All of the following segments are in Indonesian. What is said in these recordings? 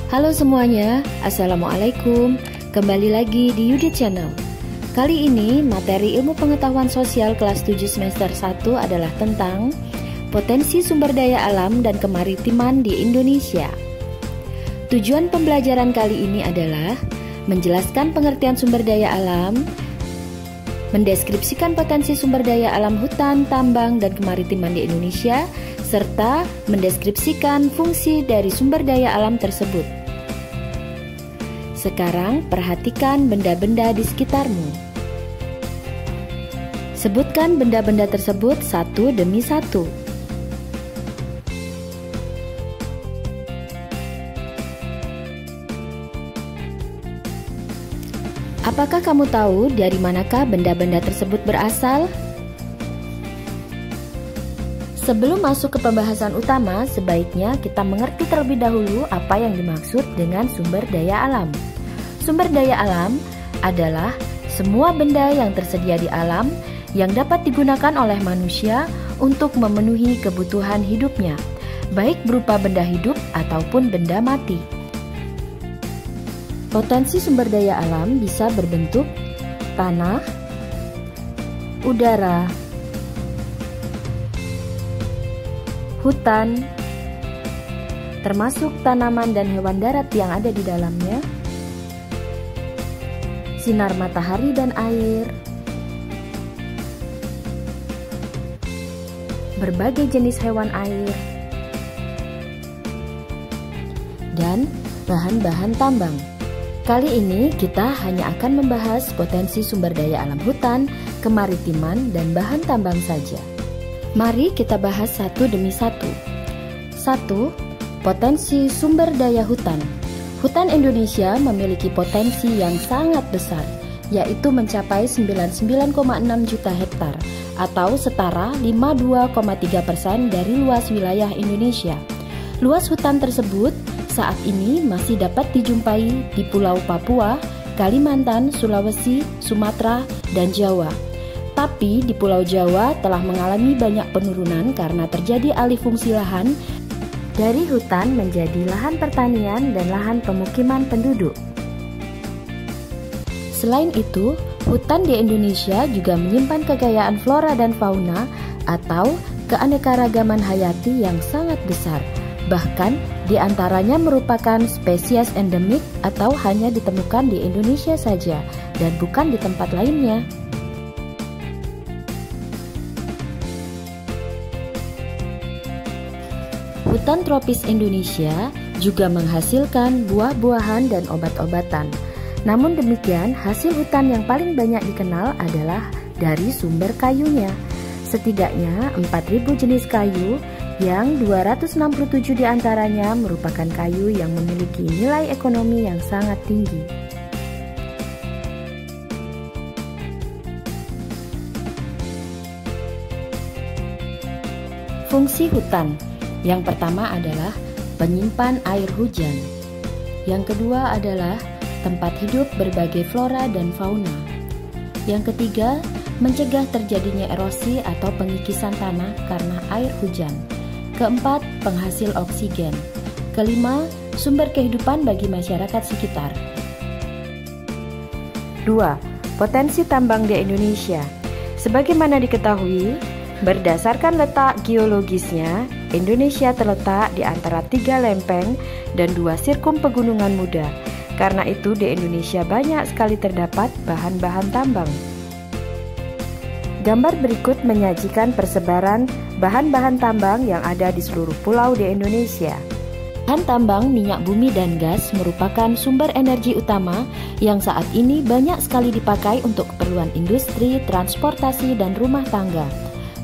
Halo semuanya, Assalamualaikum. Kembali lagi di Yudi Channel. Kali ini materi ilmu pengetahuan sosial kelas 7 semester 1 adalah tentang potensi sumber daya alam dan kemaritiman di Indonesia. Tujuan pembelajaran kali ini adalah menjelaskan pengertian sumber daya alam, mendeskripsikan potensi sumber daya alam hutan, tambang, dan kemaritiman di Indonesia, serta mendeskripsikan fungsi dari sumber daya alam tersebut. Sekarang perhatikan benda-benda di sekitarmu. Sebutkan benda-benda tersebut satu demi satu. Apakah kamu tahu dari manakah benda-benda tersebut berasal? Sebelum masuk ke pembahasan utama, sebaiknya kita mengerti terlebih dahulu apa yang dimaksud dengan sumber daya alam. Sumber daya alam adalah semua benda yang tersedia di alam yang dapat digunakan oleh manusia untuk memenuhi kebutuhan hidupnya, baik berupa benda hidup ataupun benda mati. Potensi sumber daya alam bisa berbentuk tanah, udara, hutan, termasuk tanaman dan hewan darat yang ada di dalamnya, sinar matahari dan air, berbagai jenis hewan air, dan bahan-bahan tambang. Kali ini kita hanya akan membahas potensi sumber daya alam hutan, kemaritiman, dan bahan tambang saja. Mari kita bahas satu demi satu. 1. Potensi sumber daya hutan. Hutan Indonesia memiliki potensi yang sangat besar, yaitu mencapai 99,6 juta hektar atau setara 52,3% dari luas wilayah Indonesia. Luas hutan tersebut saat ini masih dapat dijumpai di Pulau Papua, Kalimantan, Sulawesi, Sumatera, dan Jawa. Tapi di Pulau Jawa telah mengalami banyak penurunan karena terjadi alih fungsi lahan dari hutan menjadi lahan pertanian dan lahan pemukiman penduduk. Selain itu, hutan di Indonesia juga menyimpan kekayaan flora dan fauna atau keanekaragaman hayati yang sangat besar. Bahkan, di antaranya merupakan spesies endemik atau hanya ditemukan di Indonesia saja dan bukan di tempat lainnya. Hutan tropis Indonesia juga menghasilkan buah-buahan dan obat-obatan. Namun demikian, hasil hutan yang paling banyak dikenal adalah dari sumber kayunya. Setidaknya 4.000 jenis kayu yang 267 diantaranya merupakan kayu yang memiliki nilai ekonomi yang sangat tinggi. Fungsi hutan. Yang pertama adalah penyimpan air hujan. Yang kedua adalah tempat hidup berbagai flora dan fauna. Yang ketiga, mencegah terjadinya erosi atau pengikisan tanah karena air hujan. Keempat, penghasil oksigen. Kelima, sumber kehidupan bagi masyarakat sekitar. 2. Potensi tambang di Indonesia. Sebagaimana diketahui, berdasarkan letak geologisnya, Indonesia terletak di antara 3 lempeng dan 2 sirkum pegunungan muda. Karena itu di Indonesia banyak sekali terdapat bahan-bahan tambang. Gambar berikut menyajikan persebaran bahan-bahan tambang yang ada di seluruh pulau di Indonesia. Bahan tambang minyak bumi dan gas merupakan sumber energi utama yang saat ini banyak sekali dipakai untuk keperluan industri, transportasi, dan rumah tangga.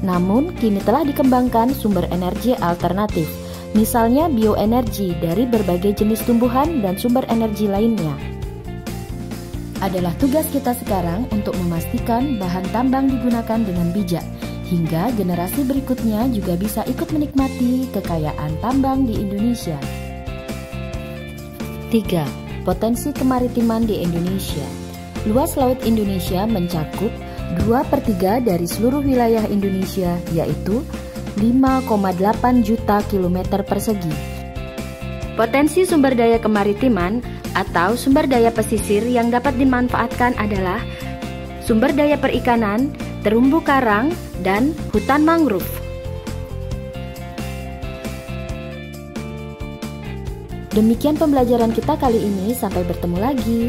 Namun, kini telah dikembangkan sumber energi alternatif, misalnya bioenergi dari berbagai jenis tumbuhan dan sumber energi lainnya. Adalah tugas kita sekarang untuk memastikan bahan tambang digunakan dengan bijak, hingga generasi berikutnya juga bisa ikut menikmati kekayaan tambang di Indonesia. 3. Potensi kemaritiman di Indonesia. Luas laut Indonesia mencakup 2/3 dari seluruh wilayah Indonesia, yaitu 5,8 juta kilometer persegi. Potensi sumber daya kemaritiman atau sumber daya pesisir yang dapat dimanfaatkan adalah sumber daya perikanan, terumbu karang, dan hutan mangrove. Demikian pembelajaran kita kali ini, sampai bertemu lagi.